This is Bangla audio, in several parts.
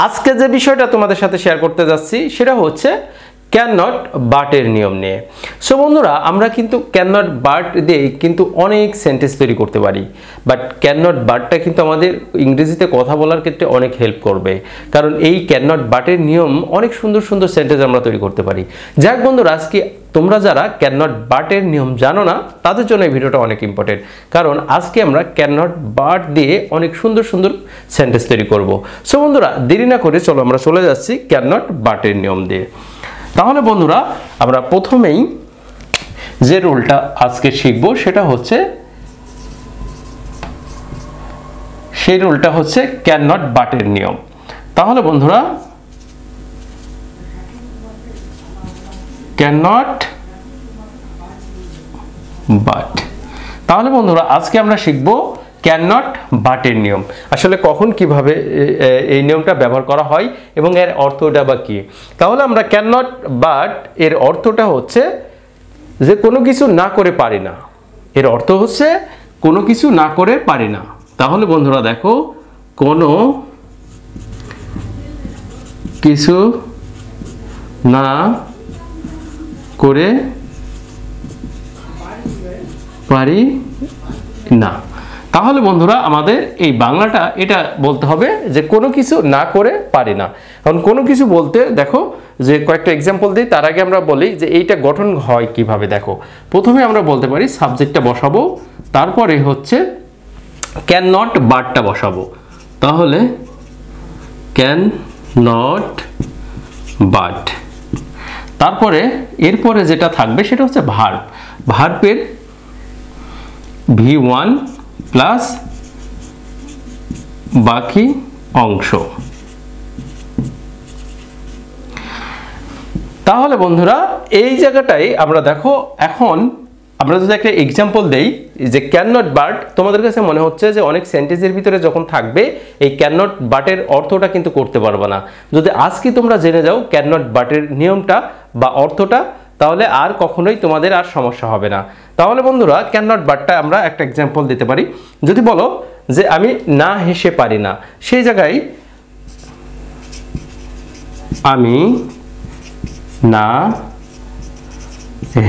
আজকে যে বিষয়টা তোমাদের সাথে শেয়ার করতে যাচ্ছি সেটা হচ্ছে ক্যান নট বাটের নিয়ম নিয়ে। সো বন্ধুরা, আমরা কিন্তু ক্যান নট বাট দিয়ে কিন্তু অনেক সেন্টেন্স তৈরি করতে পারি, বাট ক্যান নট বাটটা কিন্তু আমাদের ইংরেজিতে কথা বলার ক্ষেত্রে অনেক হেল্প করবে, কারণ এই ক্যান নট বাটের নিয়ম অনেক সুন্দর সুন্দর সেন্টেন্স আমরা তৈরি করতে পারি। যাক বন্ধুরা, আজকে তোমরা যারা ক্যান নট বাটের নিয়ম জানো না তাদের জন্য এই ভিডিওটা অনেক ইম্পর্টেন্ট, কারণ আজকে আমরা ক্যান নট বাট দিয়ে অনেক সুন্দর সুন্দর সেন্টেন্স তৈরি করব। সো বন্ধুরা, দেরি না করে চলো আমরা চলে যাচ্ছি ক্যান নট বাটের নিয়ম দিয়ে। তাহলে বন্ধুরা, আমরা প্রথমেই যে রুলটা আজকে শিখব সেটা হচ্ছে, সেই রুলটা হচ্ছে ক্যান নট বাটের নিয়ম। তাহলে বন্ধুরা, ক্যান নট বাট, তাহলে বন্ধুরা আজকে আমরা শিখব ক্যান নট বাটের নিয়ম। আসলে কখন কিভাবে এই নিয়মটা ব্যবহার করা হয় এবং এর অর্থটা বা কি। তাহলে আমরা ক্যান নট বাট এর অর্থটা হচ্ছে যে কোনো কিছু না করে পারি না। এর অর্থ হচ্ছে কোনো কিছু না করে পারি না। তাহলে বন্ধুরা দেখো, কোনো কিছু না করে পারি না। তাহলে বন্ধুরা, আমাদের এই বাংলাটা এটা বলতে হবে যে কোনো কিছু না করে পারি না। এখন কোনো কিছু বলতে দেখো যে কয়েকটা এক্সাম্পল দিই, তার আগে আমরা বলি যে এইটা গঠন হয় কিভাবে। দেখো, প্রথমে আমরা বলতে পারি সাবজেক্টটা বসাবো, তারপরে হচ্ছে ক্যান নট বাটটা বসাবো। তাহলে ক্যান নট বাট, তারপরে এরপরে যেটা থাকবে সেটা হচ্ছে ভার্ব। ভার্বের V1 প্লাস বাকি অংশ। তাহলে বন্ধুরা, এই জায়গাটাই আমরা দেখো, এখন আমরা যদি একটা এক্সাম্পল দেই যে ক্যান নট বাট, তোমাদের কাছে মনে হচ্ছে যে অনেক সেন্টেন্সের ভিতরে যখন থাকবে এই ক্যান নট বাটের অর্থটা কিন্তু করতে পারবে না। যদি আজকে তোমরা জেনে যাও ক্যান নট বাটের নিয়মটা বা অর্থটা, তাহলে আর কখনোই তোমাদের আর সমস্যা হবে না। তাহলে বন্ধুরা, ক্যান নট বাটটা আমরা একটা এক্সাম্পল দিতে পারি। যদি বলো যে আমি না হেসে পারি না, সেই জায়গায় আমি না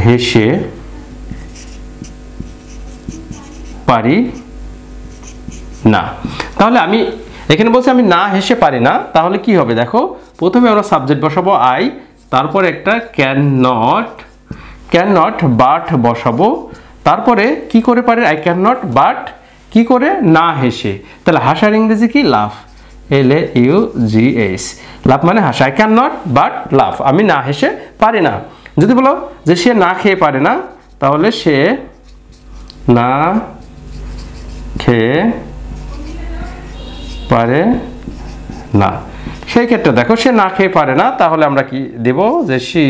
হেসে পারি না। তাহলে আমি এখানে বলছি আমি না হেসে পারি না, তাহলে কি হবে দেখো, প্রথমে আমরা সাবজেক্ট বসাবো আই, তারপর একটা ক্যান নট বাট বসাবো, তারপরে কি করে পারি, আই ক্যান নট বাট কি করে না হেসে। তাহলে হাসার ইংরেজি কি, লাফ, LAUGH, লাফ মানে হাসা। আই ক্যান নট বাট লাফ, আমি না হেসে পারি না। যদি বলো যে সে না খেয়ে পারে না, তাহলে সে না খেয়ে পারে না। সেই ক্ষেত্রে দেখো, সে না খেয়ে পারে না, তাহলে আমরা কি দেব যে she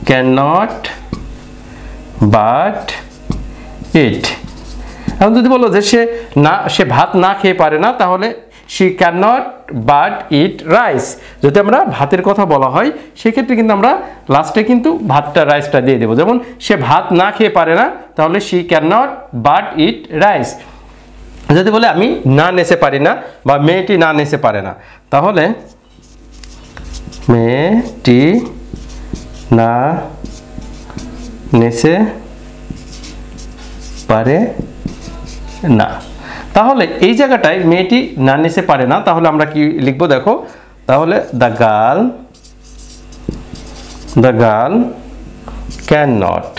can not but it. এখন যদি বলো যে সে ভাত না খেয়ে পারে না, তাহলে she can not but eat rice. যদি আমরা ভাতের কথা বলা হয় সেক্ষেত্রে কিন্তু আমরা লাস্টে কিন্তু ভাতটা রাইসটা দিয়ে দেবো। যেমন সে ভাত না খেয়ে পারে না, তাহলে she can not but eat rice. যদি বলে আমি না নেচে পারি না বা মেয়েটি না নেচে পারে না, তাহলে মেয়েটি না নেচে পারে না। তাহলে এই জায়গাটায় মেয়েটি না নেচে পারে না, তাহলে আমরা কি লিখবো দেখো, তাহলে the girl can not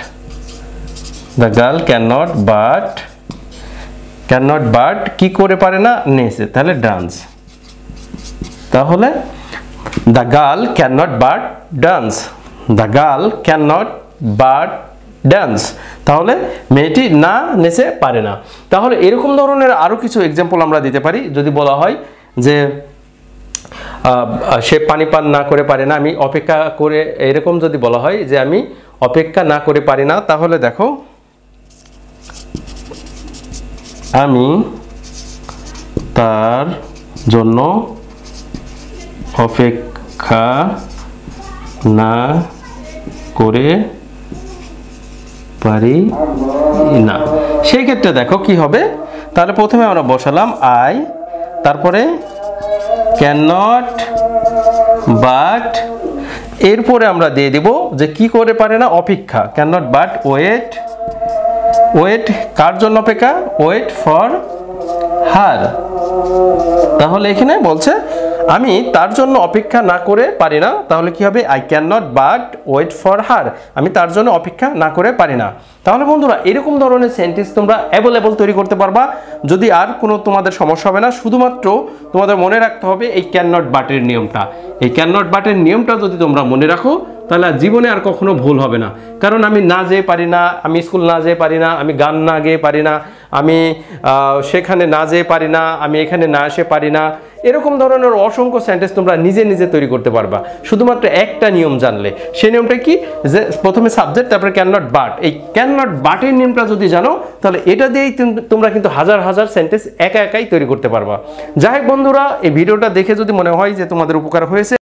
but কি করে পারে না, নেচে, তাহলে ডান্স। তাহলে the girl can not but dance, the girl can not but dance, তাহলে মেয়েটি না নেচে পারে না। তাহলে এরকম ধরনের আরো কিছু এক্সাম্পল আমরা দিতে পারি। যদি বলা হয় যে সে পানি পান না করে পারে না, আমি অপেক্ষা করে, এরকম যদি বলা হয় যে আমি অপেক্ষা না করে পারি না, তাহলে দেখো আমি তার জন্য অপেক্ষা না করে পারি না। সেই ক্ষেত্রে দেখো কি হবে, তাহলে প্রথমে আমরা বসালাম আই, তারপরে ক্যান নট বাট, এরপরে আমরা দিয়ে দিব যে কি করে পারে না, অপেক্ষা, can not but wait, wait কার জন্য অপেক্ষা, ওয়েট ফর হার। তাহলে এখানে বলছে আমি তার জন্য অপেক্ষা না করে পারি না, তাহলে কি হবে, I can not but wait for her, আমি তার জন্য অপেক্ষা না করে পারি না। তাহলে বন্ধুরা এরকম ধরনের সেন্টেন্স তোমরা অ্যাভেলেবল তৈরি করতে পারবা, যদি আর কোনো তোমাদের সমস্যা হবে না, শুধুমাত্র তোমাদের মনে রাখতে হবে এই ক্যান নট বাটের নিয়মটা। এই ক্যান নট বাটের নিয়মটা যদি তোমরা মনে রাখো তাহলে জীবনে আর কখনো ভুল হবে না। কারণ আমি না যেয়ে পারি না, আমি স্কুল না যেয়ে পারি না, আমি গান না গেয়ে পারি না, আমি সেখানে না যেয়ে পারি না, আমি এখানে না এসে পারি না, এরকম ধরনের অসংখ্য সেন্টেন্স তোমরা নিজে নিজে তৈরি করতে পারবা শুধুমাত্র একটা নিয়ম জানলে। সেই নিয়মটা কি, যে প্রথমে সাবজেক্ট তারপরে ক্যান নট বাট, এই ক্যান নট বাটের নিয়মটা যদি জানো তাহলে এটা দিয়েই তোমরা কিন্তু হাজার হাজার সেন্টেন্স একা একাই তৈরি করতে পারবা। যাই হোক বন্ধুরা, এই ভিডিওটা দেখে যদি মনে হয় যে তোমাদের উপকার হয়েছে